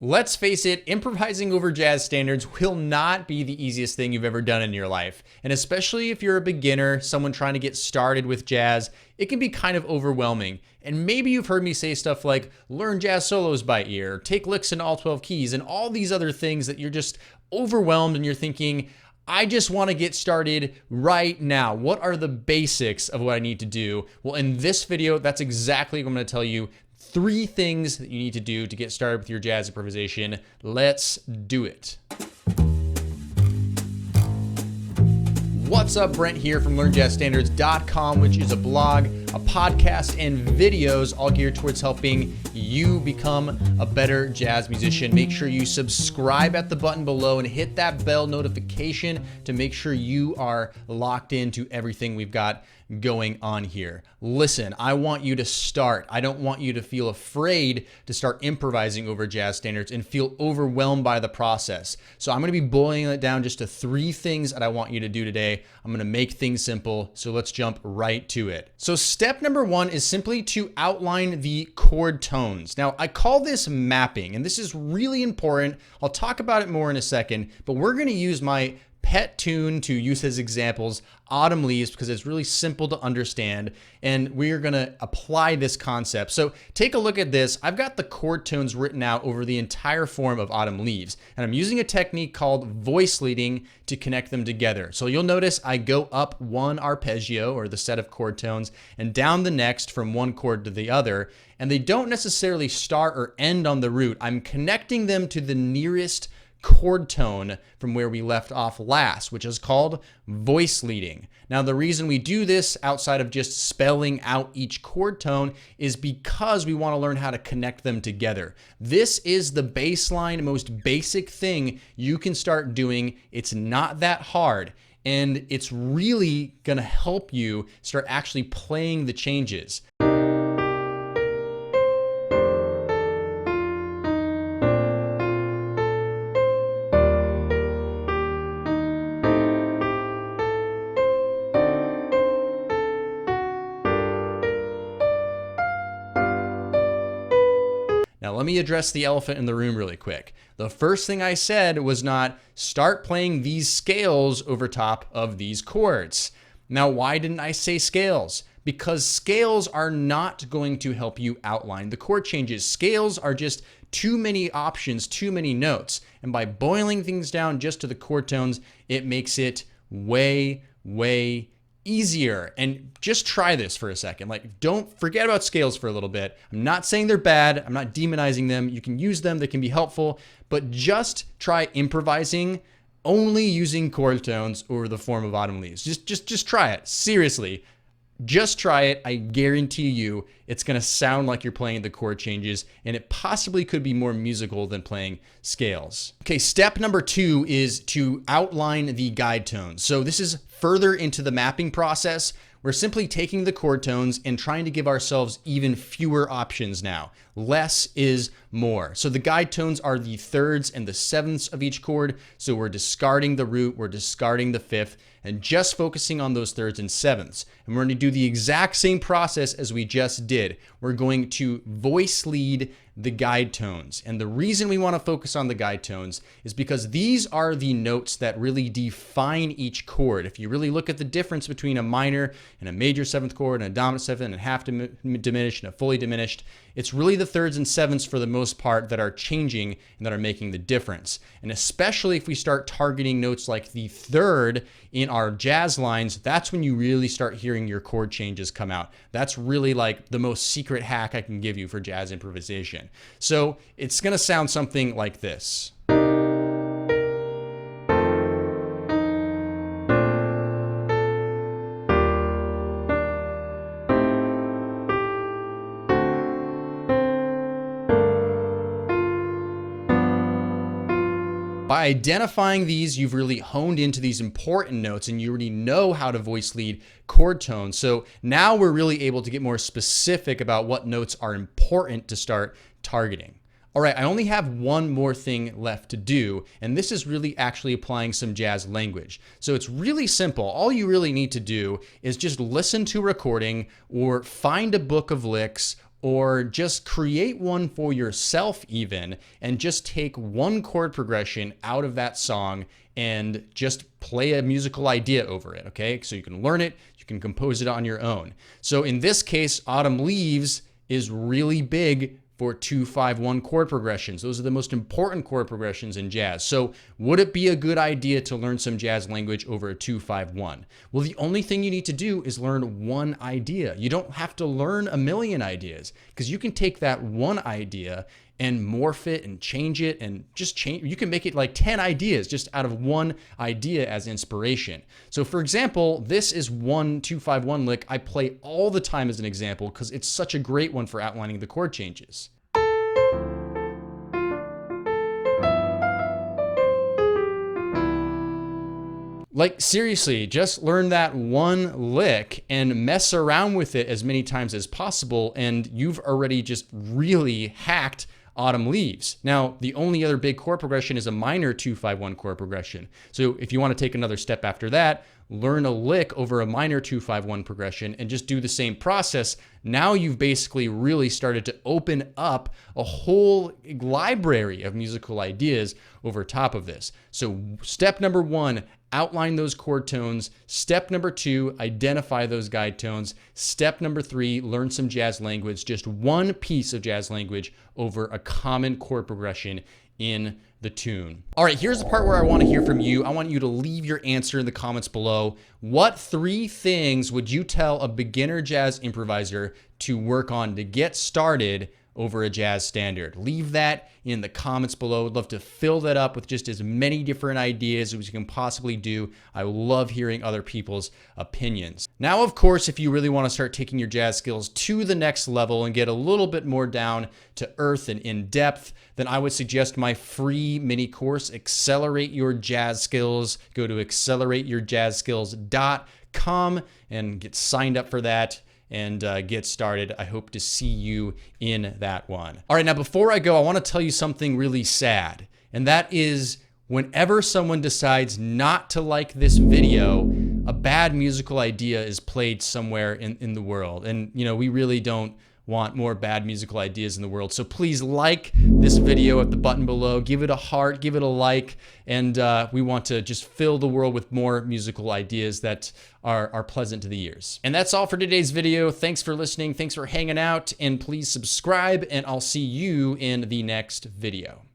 Let's face it, improvising over jazz standards will not be the easiest thing you've ever done in your life. And especially if you're a beginner, someone trying to get started with jazz, it can be kind of overwhelming. And maybe you've heard me say stuff like learn jazz solos by ear, take licks in all 12 keys, and all these other things that you're just overwhelmed and you're thinking, I just want to get started right now. What are the basics of what I need to do? Well, in this video, that's exactly what I'm going to tell you. 3 things that you need to do to get started with your jazz improvisation. Let's do it. What's up, Brent here from LearnJazzStandards.com, which is a blog, a podcast, and videos all geared towards helping you become a better jazz musician. Make sure you subscribe at the button below and hit that bell notification to make sure you are locked into everything we've got going on here. Listen, I want you to start. I don't want you to feel afraid to start improvising over jazz standards and feel overwhelmed by the process. So I'm going to be boiling it down just to 3 things that I want you to do today. I'm going to make things simple. So let's jump right to it. So step number 1 is simply to outline the chord tones. Now, I call this mapping, and this is really important. I'll talk about it more in a second, but we're going to use my pet tune to use as examples, Autumn Leaves, because it's really simple to understand, and we're going to apply this concept. So take a look at this. I've got the chord tones written out over the entire form of Autumn Leaves, and I'm using a technique called voice leading to connect them together. So you'll notice I go up one arpeggio, or the set of chord tones, and down the next from one chord to the other, and they don't necessarily start or end on the root. I'm connecting them to the nearest chord tone from where we left off last, which is called voice leading. Now, the reason we do this outside of just spelling out each chord tone is because we want to learn how to connect them together. This is the baseline, most basic thing you can start doing. It's not that hard, and it's really going to help you start actually playing the changes. Now, let me address the elephant in the room really quick. The first thing I said was not start playing these scales over top of these chords. Now, why didn't I say scales? Because scales are not going to help you outline the chord changes. Scales are just too many options, too many notes. And by boiling things down just to the chord tones, it makes it way easier. And just try this for a second. Like, don't forget about scales for a little bit. I'm not saying they're bad. I'm not demonizing them. You can use them. They can be helpful, but just try improvising only using chord tones over the form of Autumn Leaves. Just try it. Seriously. Just try it. I guarantee you it's going to sound like you're playing the chord changes, and it possibly could be more musical than playing scales. Okay, step number 2 is to outline the guide tones. So this is further into the mapping process. We're simply taking the chord tones and trying to give ourselves even fewer options now. Less is more. So the guide tones are the thirds and the sevenths of each chord. So we're discarding the root, we're discarding the fifth, and just focusing on those thirds and sevenths. And we're going to do the exact same process as we just did. We're going to voice lead the guide tones. And the reason we want to focus on the guide tones is because these are the notes that really define each chord. If you really look at the difference between a minor and a major 7th chord and a dominant 7th and a half diminished and a fully diminished, it's really the thirds and sevenths for the most part that are changing and that are making the difference. And especially if we start targeting notes like the third in our jazz lines, that's when you really start hearing your chord changes come out. That's really like the most secret hack I can give you for jazz improvisation. So it's going to sound something like this. By identifying these, you've really honed into these important notes and you already know how to voice lead chord tones. So now we're really able to get more specific about what notes are important to start targeting. All right, I only have one more thing left to do, and this is really actually applying some jazz language. So it's really simple. All you really need to do is just listen to a recording or find a book of licks or just create one for yourself even, and just take one chord progression out of that song and just play a musical idea over it, okay? So you can learn it, you can compose it on your own. So in this case, Autumn Leaves is really big for 2-5-1 chord progressions. Those are the most important chord progressions in jazz. So would it be a good idea to learn some jazz language over a 2-5-1? Well, the only thing you need to do is learn one idea. You don't have to learn a million ideas, because you can take that one idea and morph it and change it and just change. You can make it like 10 ideas just out of one idea as inspiration. So for example, this is one 2-5-1 lick I play all the time as an example because it's such a great one for outlining the chord changes. Like seriously, just learn that one lick and mess around with it as many times as possible, and you've already just really hacked Autumn Leaves. Now, the only other big chord progression is a minor 2-5-1 chord progression. So if you want to take another step after that, learn a lick over a minor 2-5-1 progression and just do the same process. Now you've basically really started to open up a whole library of musical ideas over top of this. So step number one, outline those chord tones. Step number two, identify those guide tones. Step number three, learn some jazz language, just one piece of jazz language over a common chord progression in the tune. All right, here's the part where I want to hear from you. I want you to leave your answer in the comments below. What 3 things would you tell a beginner jazz improviser to work on to get started over a jazz standard? Leave that in the comments below. I'd love to fill that up with just as many different ideas as you can possibly do. I love hearing other people's opinions. Now, of course, if you really want to start taking your jazz skills to the next level and get a little bit more down to earth and in depth, then I would suggest my free mini course, Accelerate Your Jazz Skills. Go to accelerateyourjazzskills.com and get signed up for that and get started. I hope to see you in that one. All right, now before I go, I want to tell you something really sad, and that is whenever someone decides not to like this video, a bad musical idea is played somewhere in the world. And you know, we really don't want more bad musical ideas in the world. So please like this video at the button below, give it a heart, give it a like, and we want to just fill the world with more musical ideas that are pleasant to the ears. And that's all for today's video. Thanks for listening, thanks for hanging out, and please subscribe, and I'll see you in the next video.